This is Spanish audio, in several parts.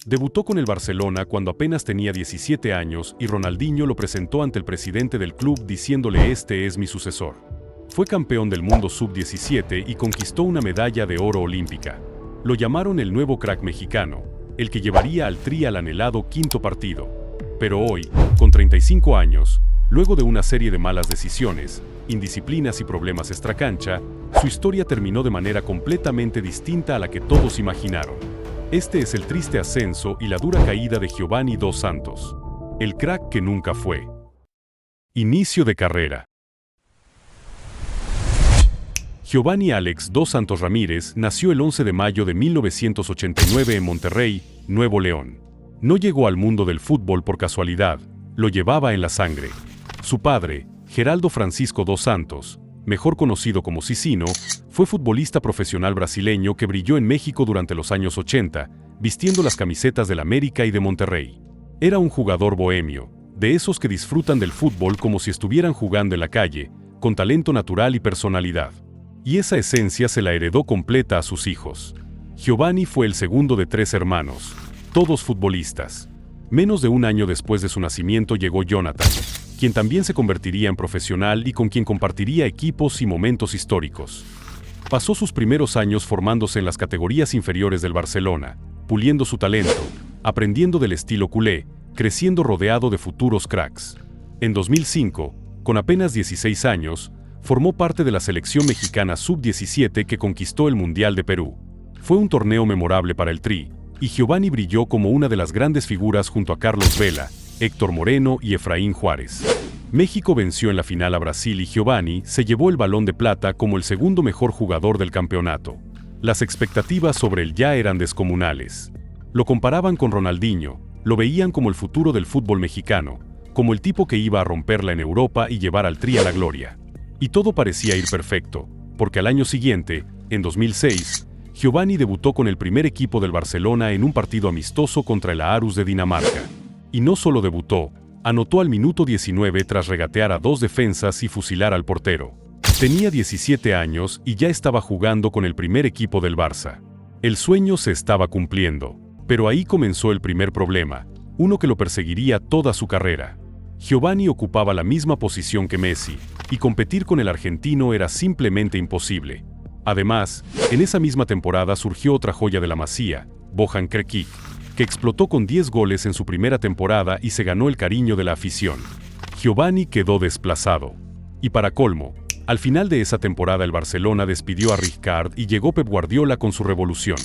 Debutó con el Barcelona cuando apenas tenía 17 años y Ronaldinho lo presentó ante el presidente del club diciéndole: "Este es mi sucesor". Fue campeón del mundo sub-17 y conquistó una medalla de oro olímpica. Lo llamaron el nuevo crack mexicano, el que llevaría al Tri al anhelado quinto partido. Pero hoy, con 35 años, luego de una serie de malas decisiones, indisciplinas y problemas extracancha, su historia terminó de manera completamente distinta a la que todos imaginaron. Este es el triste ascenso y la dura caída de Giovanni Dos Santos, el crack que nunca fue. Inicio de carrera. Giovanni Alex Dos Santos Ramírez nació el 11 de mayo de 1989 en Monterrey, Nuevo León. No llegó al mundo del fútbol por casualidad, lo llevaba en la sangre. Su padre, Geraldo Francisco Dos Santos, mejor conocido como Cicino, fue futbolista profesional brasileño que brilló en México durante los años 80, vistiendo las camisetas del América y de Monterrey. Era un jugador bohemio, de esos que disfrutan del fútbol como si estuvieran jugando en la calle, con talento natural y personalidad. Y esa esencia se la heredó completa a sus hijos. Giovanni fue el segundo de 3 hermanos, todos futbolistas. Menos de un año después de su nacimiento llegó Jonathan, quien también se convertiría en profesional y con quien compartiría equipos y momentos históricos. Pasó sus primeros años formándose en las categorías inferiores del Barcelona, puliendo su talento, aprendiendo del estilo culé, creciendo rodeado de futuros cracks. En 2005, con apenas 16 años, formó parte de la selección mexicana sub-17 que conquistó el Mundial de Perú. Fue un torneo memorable para el Tri, y Giovanni brilló como una de las grandes figuras junto a Carlos Vela, Héctor Moreno y Efraín Juárez. México venció en la final a Brasil y Giovanni se llevó el Balón de Plata como el segundo mejor jugador del campeonato. Las expectativas sobre él ya eran descomunales. Lo comparaban con Ronaldinho, lo veían como el futuro del fútbol mexicano, como el tipo que iba a romperla en Europa y llevar al Tri a la gloria. Y todo parecía ir perfecto, porque al año siguiente, en 2006, Giovanni debutó con el primer equipo del Barcelona en un partido amistoso contra el Aarhus de Dinamarca. Y no solo debutó, anotó al minuto 19 tras regatear a 2 defensas y fusilar al portero. Tenía 17 años y ya estaba jugando con el primer equipo del Barça. El sueño se estaba cumpliendo, pero ahí comenzó el primer problema, uno que lo perseguiría toda su carrera. Giovanni ocupaba la misma posición que Messi, y competir con el argentino era simplemente imposible. Además, en esa misma temporada surgió otra joya de la Masía, Bojan Krkić, que explotó con 10 goles en su primera temporada y se ganó el cariño de la afición. Giovanni quedó desplazado. Y para colmo, al final de esa temporada el Barcelona despidió a Rijkaard y llegó Pep Guardiola con su revolución.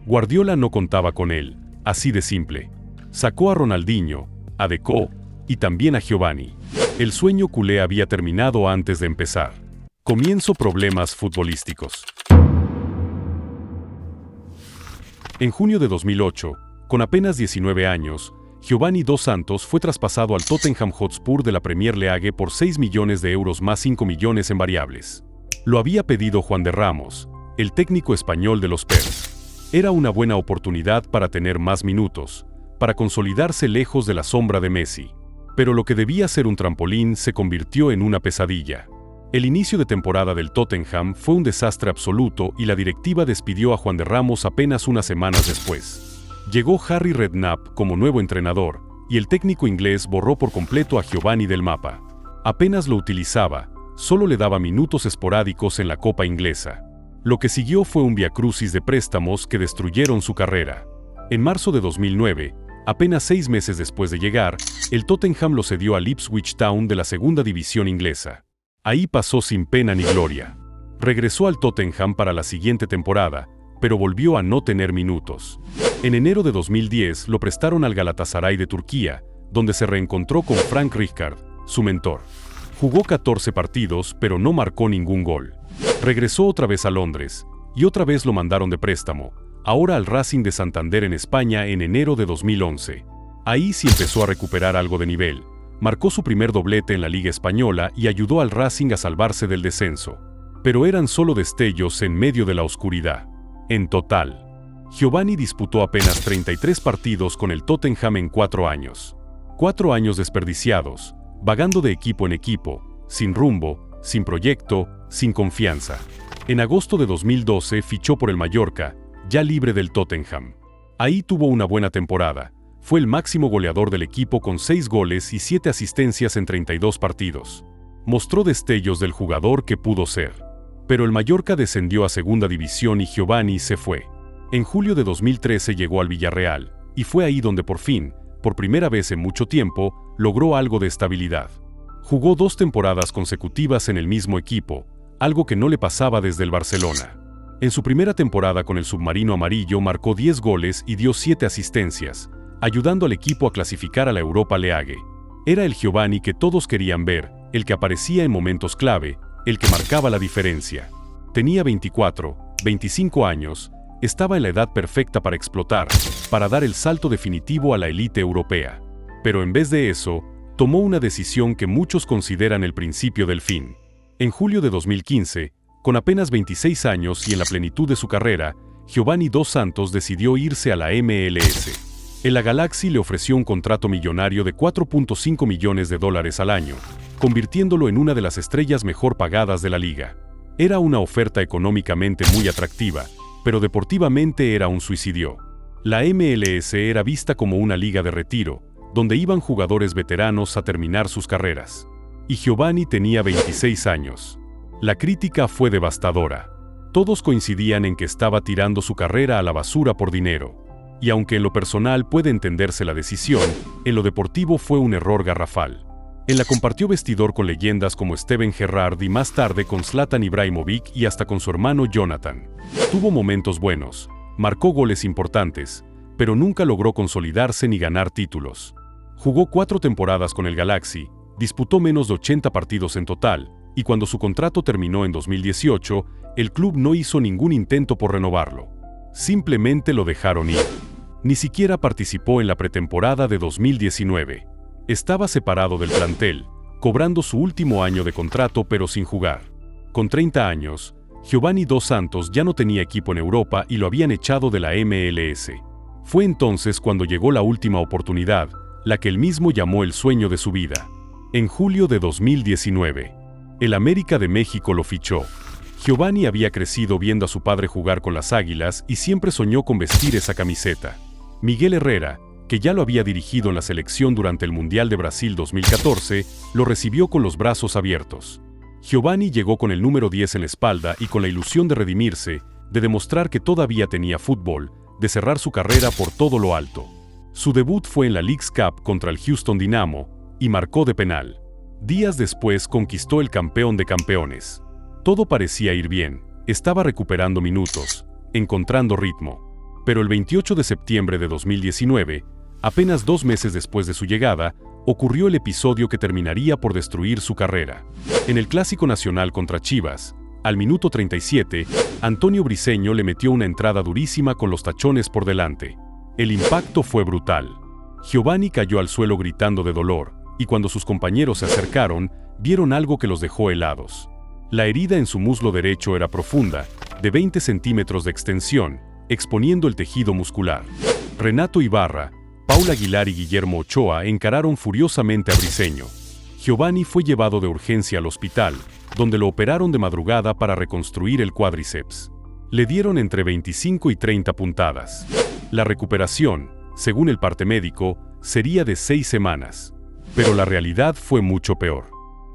Guardiola no contaba con él, así de simple. Sacó a Ronaldinho, a Deco y también a Giovanni. El sueño culé había terminado antes de empezar. Comienzo problemas futbolísticos. En junio de 2008, con apenas 19 años, Giovanni Dos Santos fue traspasado al Tottenham Hotspur de la Premier League por 6 millones de euros más 5 millones en variables. Lo había pedido Juan de Ramos, el técnico español de los Spurs. Era una buena oportunidad para tener más minutos, para consolidarse lejos de la sombra de Messi. Pero lo que debía ser un trampolín se convirtió en una pesadilla. El inicio de temporada del Tottenham fue un desastre absoluto y la directiva despidió a Juan de Ramos apenas unas semanas después. Llegó Harry Redknapp como nuevo entrenador, y el técnico inglés borró por completo a Giovanni del mapa. Apenas lo utilizaba, solo le daba minutos esporádicos en la Copa Inglesa. Lo que siguió fue un viacrucis de préstamos que destruyeron su carrera. En marzo de 2009, apenas 6 meses después de llegar, el Tottenham lo cedió al Ipswich Town de la segunda división inglesa. Ahí pasó sin pena ni gloria. Regresó al Tottenham para la siguiente temporada, pero volvió a no tener minutos. En enero de 2010 lo prestaron al Galatasaray de Turquía, donde se reencontró con Frank Rijkaard, su mentor. Jugó 14 partidos, pero no marcó ningún gol. Regresó otra vez a Londres, y otra vez lo mandaron de préstamo, ahora al Racing de Santander en España en enero de 2011. Ahí sí empezó a recuperar algo de nivel. Marcó su primer doblete en la Liga Española y ayudó al Racing a salvarse del descenso. Pero eran solo destellos en medio de la oscuridad. En total, Giovanni disputó apenas 33 partidos con el Tottenham en 4 años. 4 años desperdiciados, vagando de equipo en equipo, sin rumbo, sin proyecto, sin confianza. En agosto de 2012 fichó por el Mallorca, ya libre del Tottenham. Ahí tuvo una buena temporada. Fue el máximo goleador del equipo con 6 goles y 7 asistencias en 32 partidos. Mostró destellos del jugador que pudo ser. Pero el Mallorca descendió a segunda división y Giovanni se fue. En julio de 2013 llegó al Villarreal, y fue ahí donde por fin, por primera vez en mucho tiempo, logró algo de estabilidad. Jugó 2 temporadas consecutivas en el mismo equipo, algo que no le pasaba desde el Barcelona. En su primera temporada con el submarino amarillo marcó 10 goles y dio 7 asistencias, ayudando al equipo a clasificar a la Europa League. Era el Giovanni que todos querían ver, el que aparecía en momentos clave, el que marcaba la diferencia. Tenía 24, 25 años, estaba en la edad perfecta para explotar, para dar el salto definitivo a la élite europea. Pero en vez de eso, tomó una decisión que muchos consideran el principio del fin. En julio de 2015, con apenas 26 años y en la plenitud de su carrera, Giovanni Dos Santos decidió irse a la MLS. El Galaxy le ofreció un contrato millonario de $4.5 millones al año, convirtiéndolo en una de las estrellas mejor pagadas de la liga. Era una oferta económicamente muy atractiva, pero deportivamente era un suicidio. La MLS era vista como una liga de retiro, donde iban jugadores veteranos a terminar sus carreras. Y Giovanni tenía 26 años. La crítica fue devastadora. Todos coincidían en que estaba tirando su carrera a la basura por dinero. Y aunque en lo personal puede entenderse la decisión, en lo deportivo fue un error garrafal. Él la compartió vestidor con leyendas como Steven Gerrard y más tarde con Zlatan Ibrahimovic y hasta con su hermano Jonathan. Tuvo momentos buenos, marcó goles importantes, pero nunca logró consolidarse ni ganar títulos. Jugó 4 temporadas con el Galaxy, disputó menos de 80 partidos en total, y cuando su contrato terminó en 2018, el club no hizo ningún intento por renovarlo. Simplemente lo dejaron ir. Ni siquiera participó en la pretemporada de 2019. Estaba separado del plantel, cobrando su último año de contrato pero sin jugar. Con 30 años, Giovanni Dos Santos ya no tenía equipo en Europa y lo habían echado de la MLS. Fue entonces cuando llegó la última oportunidad, la que él mismo llamó el sueño de su vida. En julio de 2019, el América de México lo fichó. Giovanni había crecido viendo a su padre jugar con las Águilas y siempre soñó con vestir esa camiseta. Miguel Herrera, que ya lo había dirigido en la selección durante el Mundial de Brasil 2014, lo recibió con los brazos abiertos. Giovanni llegó con el número 10 en la espalda y con la ilusión de redimirse, de demostrar que todavía tenía fútbol, de cerrar su carrera por todo lo alto. Su debut fue en la Leagues Cup contra el Houston Dynamo, y marcó de penal. Días después conquistó el campeón de campeones. Todo parecía ir bien, estaba recuperando minutos, encontrando ritmo. Pero el 28 de septiembre de 2019, apenas 2 meses después de su llegada, ocurrió el episodio que terminaría por destruir su carrera. En el Clásico Nacional contra Chivas, al minuto 37, Antonio Briseño le metió una entrada durísima con los tachones por delante. El impacto fue brutal. Giovanni cayó al suelo gritando de dolor, y cuando sus compañeros se acercaron, vieron algo que los dejó helados. La herida en su muslo derecho era profunda, de 20 centímetros de extensión, exponiendo el tejido muscular. Renato Ibarra, Paul Aguilar y Guillermo Ochoa encararon furiosamente a Briseño. Giovanni fue llevado de urgencia al hospital, donde lo operaron de madrugada para reconstruir el cuádriceps. Le dieron entre 25 y 30 puntadas. La recuperación, según el parte médico, sería de 6 semanas. Pero la realidad fue mucho peor.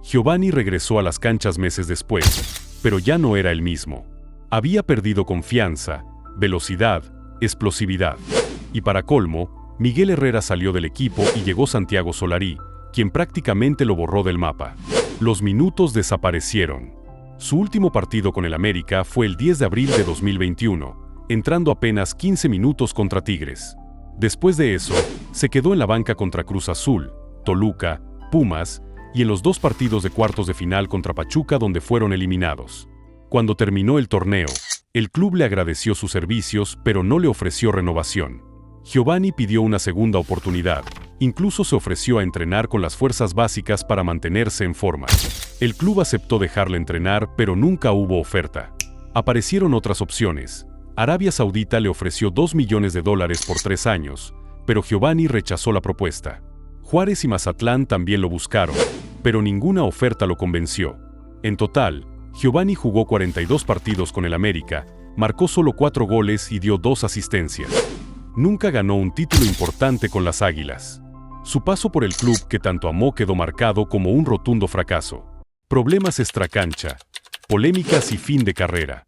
Giovanni regresó a las canchas meses después, pero ya no era el mismo. Había perdido confianza, velocidad, explosividad. Y para colmo, Miguel Herrera salió del equipo y llegó Santiago Solari, quien prácticamente lo borró del mapa. Los minutos desaparecieron. Su último partido con el América fue el 10 de abril de 2021, entrando apenas 15 minutos contra Tigres. Después de eso, se quedó en la banca contra Cruz Azul, Toluca, Pumas, y en los 2 partidos de cuartos de final contra Pachuca donde fueron eliminados. Cuando terminó el torneo, el club le agradeció sus servicios pero no le ofreció renovación. Giovanni pidió una segunda oportunidad, incluso se ofreció a entrenar con las fuerzas básicas para mantenerse en forma. El club aceptó dejarle entrenar pero nunca hubo oferta. Aparecieron otras opciones. Arabia Saudita le ofreció $2 millones por 3 años, pero Giovanni rechazó la propuesta. Juárez y Mazatlán también lo buscaron, pero ninguna oferta lo convenció. En total, Giovanni jugó 42 partidos con el América, marcó solo 4 goles y dio 2 asistencias. Nunca ganó un título importante con las Águilas. Su paso por el club que tanto amó quedó marcado como un rotundo fracaso. Problemas extracancha, polémicas y fin de carrera.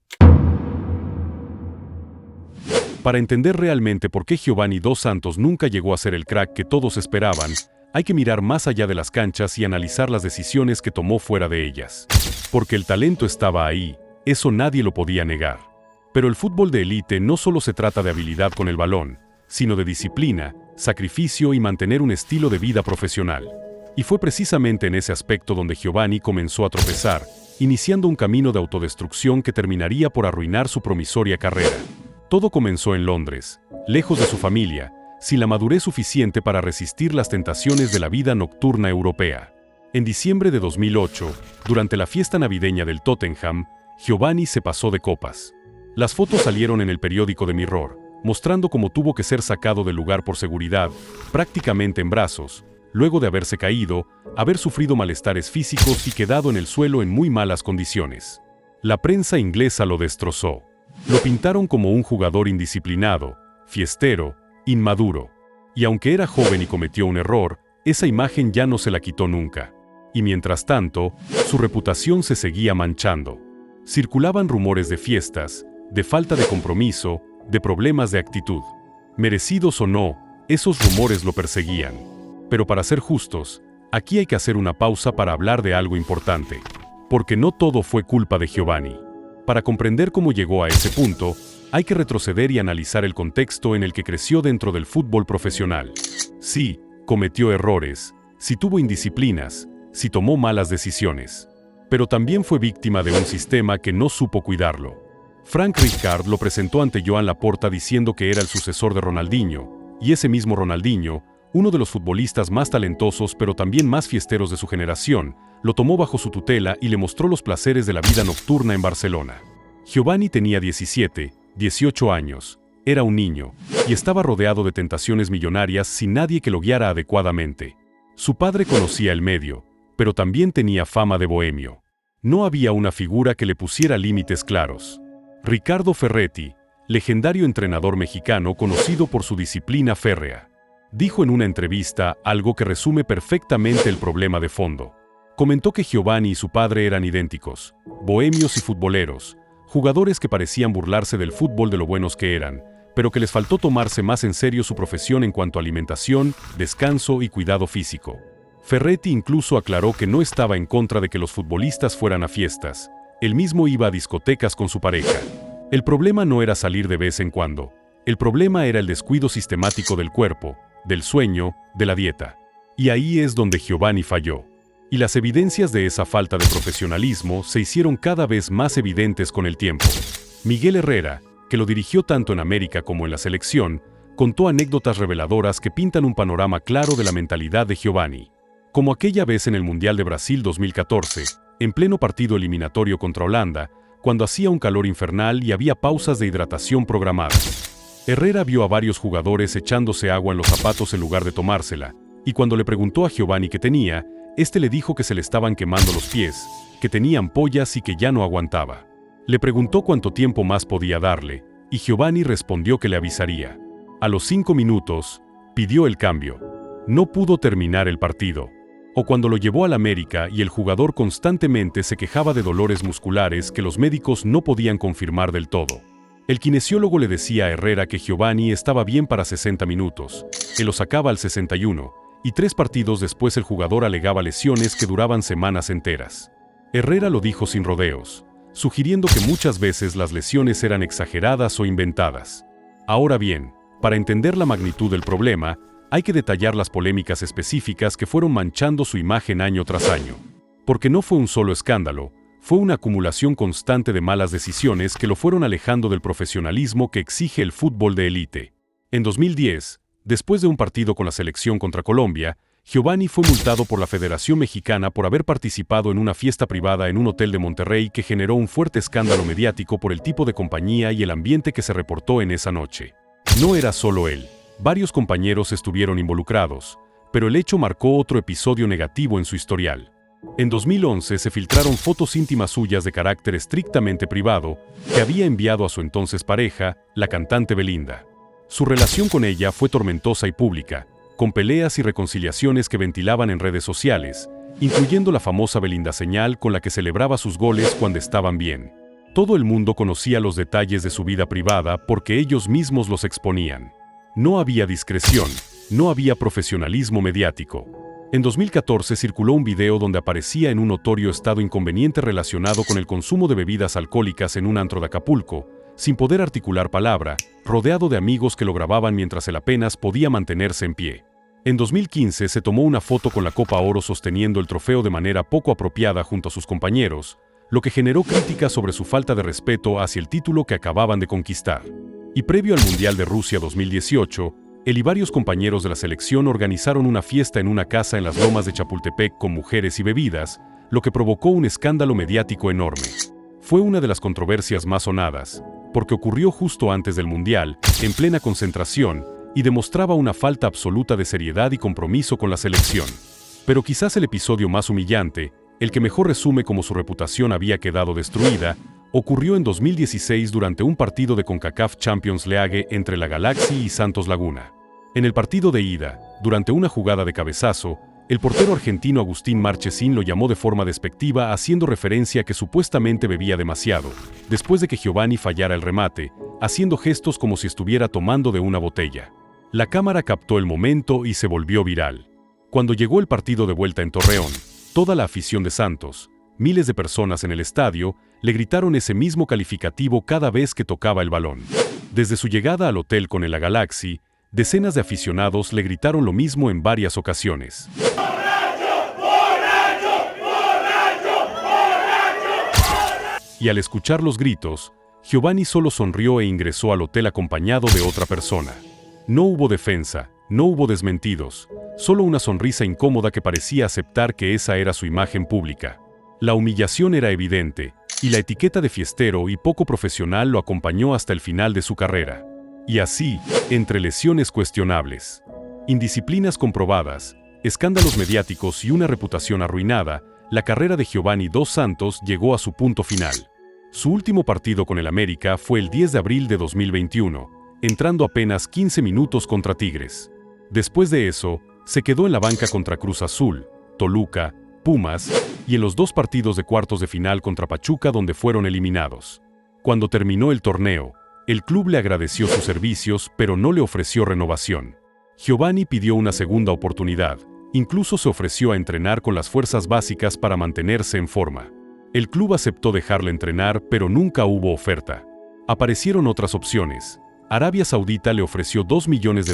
Para entender realmente por qué Giovanni Dos Santos nunca llegó a ser el crack que todos esperaban, hay que mirar más allá de las canchas y analizar las decisiones que tomó fuera de ellas. Porque el talento estaba ahí, eso nadie lo podía negar. Pero el fútbol de élite no solo se trata de habilidad con el balón, sino de disciplina, sacrificio y mantener un estilo de vida profesional. Y fue precisamente en ese aspecto donde Giovanni comenzó a tropezar, iniciando un camino de autodestrucción que terminaría por arruinar su promisoria carrera. Todo comenzó en Londres, lejos de su familia, sin la madurez suficiente para resistir las tentaciones de la vida nocturna europea. En diciembre de 2008, durante la fiesta navideña del Tottenham, Giovanni se pasó de copas. Las fotos salieron en el periódico The Mirror, mostrando cómo tuvo que ser sacado del lugar por seguridad, prácticamente en brazos, luego de haberse caído, haber sufrido malestares físicos y quedado en el suelo en muy malas condiciones. La prensa inglesa lo destrozó. Lo pintaron como un jugador indisciplinado, fiestero, inmaduro. Y aunque era joven y cometió un error, esa imagen ya no se la quitó nunca. Y mientras tanto, su reputación se seguía manchando. Circulaban rumores de fiestas, de falta de compromiso, de problemas de actitud. Merecidos o no, esos rumores lo perseguían. Pero para ser justos, aquí hay que hacer una pausa para hablar de algo importante. Porque no todo fue culpa de Giovanni. Para comprender cómo llegó a ese punto, hay que retroceder y analizar el contexto en el que creció dentro del fútbol profesional. Sí, cometió errores, sí tuvo indisciplinas, sí tomó malas decisiones. Pero también fue víctima de un sistema que no supo cuidarlo. Frank Rijkaard lo presentó ante Joan Laporta diciendo que era el sucesor de Ronaldinho, y ese mismo Ronaldinho, uno de los futbolistas más talentosos pero también más fiesteros de su generación, lo tomó bajo su tutela y le mostró los placeres de la vida nocturna en Barcelona. Giovanni tenía 17, 18 años, era un niño, y estaba rodeado de tentaciones millonarias sin nadie que lo guiara adecuadamente. Su padre conocía el medio, pero también tenía fama de bohemio. No había una figura que le pusiera límites claros. Ricardo Ferretti, legendario entrenador mexicano conocido por su disciplina férrea, dijo en una entrevista algo que resume perfectamente el problema de fondo. Comentó que Giovanni y su padre eran idénticos, bohemios y futboleros, jugadores que parecían burlarse del fútbol de lo buenos que eran, pero que les faltó tomarse más en serio su profesión en cuanto a alimentación, descanso y cuidado físico. Ferretti incluso aclaró que no estaba en contra de que los futbolistas fueran a fiestas, él mismo iba a discotecas con su pareja. El problema no era salir de vez en cuando, el problema era el descuido sistemático del cuerpo, del sueño, de la dieta. Y ahí es donde Giovanni falló. Y las evidencias de esa falta de profesionalismo se hicieron cada vez más evidentes con el tiempo. Miguel Herrera, que lo dirigió tanto en América como en la selección, contó anécdotas reveladoras que pintan un panorama claro de la mentalidad de Giovanni. Como aquella vez en el Mundial de Brasil 2014, en pleno partido eliminatorio contra Holanda, cuando hacía un calor infernal y había pausas de hidratación programadas. Herrera vio a varios jugadores echándose agua en los zapatos en lugar de tomársela, y cuando le preguntó a Giovanni qué tenía, este le dijo que se le estaban quemando los pies, que tenía ampollas y que ya no aguantaba. Le preguntó cuánto tiempo más podía darle, y Giovanni respondió que le avisaría. A los 5 minutos, pidió el cambio. No pudo terminar el partido. O cuando lo llevó al América y el jugador constantemente se quejaba de dolores musculares que los médicos no podían confirmar del todo. El kinesiólogo le decía a Herrera que Giovanni estaba bien para 60 minutos, que lo sacaba al 61, y 3 partidos después el jugador alegaba lesiones que duraban semanas enteras. Herrera lo dijo sin rodeos, sugiriendo que muchas veces las lesiones eran exageradas o inventadas. Ahora bien, para entender la magnitud del problema, hay que detallar las polémicas específicas que fueron manchando su imagen año tras año. Porque no fue un solo escándalo, fue una acumulación constante de malas decisiones que lo fueron alejando del profesionalismo que exige el fútbol de élite. En 2010, después de un partido con la selección contra Colombia, Giovanni fue multado por la Federación Mexicana por haber participado en una fiesta privada en un hotel de Monterrey que generó un fuerte escándalo mediático por el tipo de compañía y el ambiente que se reportó en esa noche. No era solo él. Varios compañeros estuvieron involucrados, pero el hecho marcó otro episodio negativo en su historial. En 2011 se filtraron fotos íntimas suyas de carácter estrictamente privado que había enviado a su entonces pareja, la cantante Belinda. Su relación con ella fue tormentosa y pública, con peleas y reconciliaciones que ventilaban en redes sociales, incluyendo la famosa Belinda señal con la que celebraba sus goles cuando estaban bien. Todo el mundo conocía los detalles de su vida privada porque ellos mismos los exponían. No había discreción, no había profesionalismo mediático. En 2014 circuló un video donde aparecía en un notorio estado inconveniente relacionado con el consumo de bebidas alcohólicas en un antro de Acapulco, sin poder articular palabra, rodeado de amigos que lo grababan mientras él apenas podía mantenerse en pie. En 2015 se tomó una foto con la Copa Oro sosteniendo el trofeo de manera poco apropiada junto a sus compañeros, lo que generó críticas sobre su falta de respeto hacia el título que acababan de conquistar. Y previo al Mundial de Rusia 2018, él y varios compañeros de la selección organizaron una fiesta en una casa en las lomas de Chapultepec con mujeres y bebidas, lo que provocó un escándalo mediático enorme. Fue una de las controversias más sonadas, porque ocurrió justo antes del Mundial, en plena concentración, y demostraba una falta absoluta de seriedad y compromiso con la selección. Pero quizás el episodio más humillante, el que mejor resume cómo su reputación había quedado destruida, ocurrió en 2016 durante un partido de CONCACAF Champions League entre la Galaxy y Santos Laguna. En el partido de ida, durante una jugada de cabezazo, el portero argentino Agustín Marchesín lo llamó de forma despectiva haciendo referencia a que supuestamente bebía demasiado, después de que Giovanni fallara el remate, haciendo gestos como si estuviera tomando de una botella. La cámara captó el momento y se volvió viral. Cuando llegó el partido de vuelta en Torreón, toda la afición de Santos, miles de personas en el estadio, le gritaron ese mismo calificativo cada vez que tocaba el balón. Desde su llegada al hotel con el Galaxy, decenas de aficionados le gritaron lo mismo en varias ocasiones. ¡Borracho! ¡Borracho! ¡Borracho! ¡Borracho! Y al escuchar los gritos, Giovanni solo sonrió e ingresó al hotel acompañado de otra persona. No hubo defensa, no hubo desmentidos, solo una sonrisa incómoda que parecía aceptar que esa era su imagen pública. La humillación era evidente, y la etiqueta de fiestero y poco profesional lo acompañó hasta el final de su carrera. Y así, entre lesiones cuestionables, indisciplinas comprobadas, escándalos mediáticos y una reputación arruinada, la carrera de Giovanni Dos Santos llegó a su punto final. Su último partido con el América fue el 10 de abril de 2021, entrando apenas 15 minutos contra Tigres. Después de eso, se quedó en la banca contra Cruz Azul, Toluca, Pumas, y en los dos partidos de cuartos de final contra Pachuca donde fueron eliminados. Cuando terminó el torneo, el club le agradeció sus servicios pero no le ofreció renovación. Giovanni pidió una segunda oportunidad, incluso se ofreció a entrenar con las fuerzas básicas para mantenerse en forma. El club aceptó dejarle entrenar pero nunca hubo oferta. Aparecieron otras opciones. Arabia Saudita le ofreció $2 millones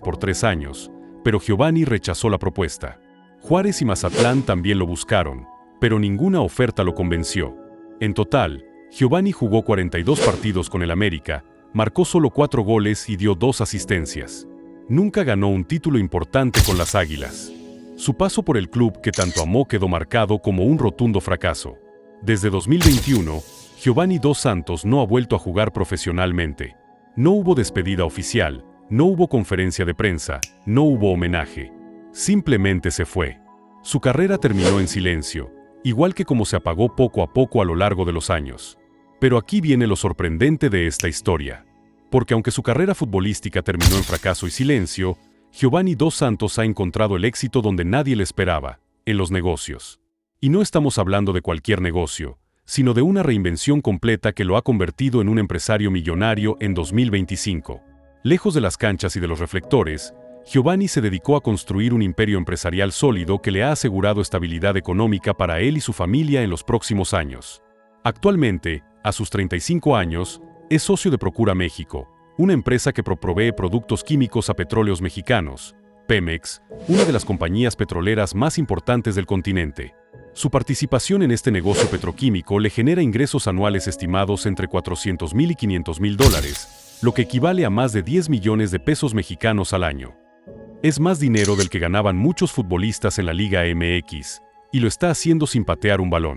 por 3 años, pero Giovanni rechazó la propuesta. Juárez y Mazatlán también lo buscaron, pero ninguna oferta lo convenció. En total, Giovanni jugó 42 partidos con el América, marcó solo 4 goles y dio 2 asistencias. Nunca ganó un título importante con las Águilas. Su paso por el club que tanto amó quedó marcado como un rotundo fracaso. Desde 2021, Giovanni Dos Santos no ha vuelto a jugar profesionalmente. No hubo despedida oficial, no hubo conferencia de prensa, no hubo homenaje. Simplemente se fue. Su carrera terminó en silencio, igual que como se apagó poco a poco a lo largo de los años. Pero aquí viene lo sorprendente de esta historia. Porque aunque su carrera futbolística terminó en fracaso y silencio, Giovanni Dos Santos ha encontrado el éxito donde nadie le esperaba, en los negocios. Y no estamos hablando de cualquier negocio, sino de una reinvención completa que lo ha convertido en un empresario millonario en 2025. Lejos de las canchas y de los reflectores, Giovanni se dedicó a construir un imperio empresarial sólido que le ha asegurado estabilidad económica para él y su familia en los próximos años. Actualmente, a sus 35 años, es socio de Procura México, una empresa que provee productos químicos a petróleos mexicanos, Pemex, una de las compañías petroleras más importantes del continente. Su participación en este negocio petroquímico le genera ingresos anuales estimados entre $400,000 y $500,000, lo que equivale a más de 10 millones de pesos mexicanos al año. Es más dinero del que ganaban muchos futbolistas en la Liga MX, y lo está haciendo sin patear un balón.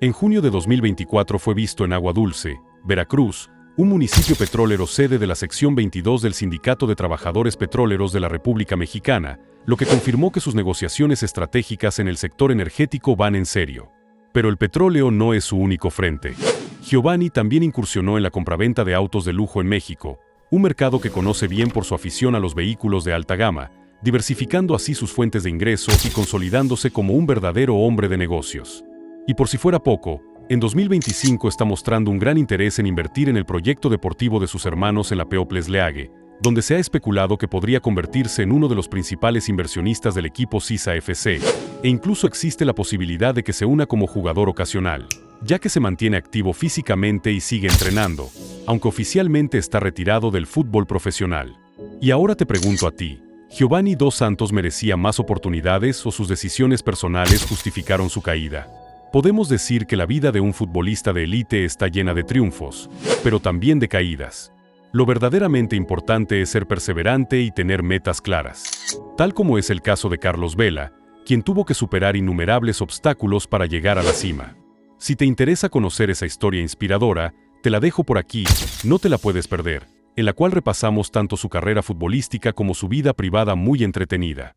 En junio de 2024 fue visto en Agua Dulce, Veracruz, un municipio petrolero sede de la sección 22 del Sindicato de Trabajadores Petroleros de la República Mexicana, lo que confirmó que sus negociaciones estratégicas en el sector energético van en serio. Pero el petróleo no es su único frente. Giovanni también incursionó en la compraventa de autos de lujo en México, un mercado que conoce bien por su afición a los vehículos de alta gama, diversificando así sus fuentes de ingreso y consolidándose como un verdadero hombre de negocios. Y por si fuera poco, en 2025 está mostrando un gran interés en invertir en el proyecto deportivo de sus hermanos en la Peoples League, donde se ha especulado que podría convertirse en uno de los principales inversionistas del equipo Sisa FC, e incluso existe la posibilidad de que se una como jugador ocasional, ya que se mantiene activo físicamente y sigue entrenando, aunque oficialmente está retirado del fútbol profesional. Y ahora te pregunto a ti, ¿Giovanni Dos Santos merecía más oportunidades o sus decisiones personales justificaron su caída? Podemos decir que la vida de un futbolista de élite está llena de triunfos, pero también de caídas. Lo verdaderamente importante es ser perseverante y tener metas claras, tal como es el caso de Carlos Vela, quien tuvo que superar innumerables obstáculos para llegar a la cima. Si te interesa conocer esa historia inspiradora, te la dejo por aquí, no te la puedes perder, en la cual repasamos tanto su carrera futbolística como su vida privada muy entretenida.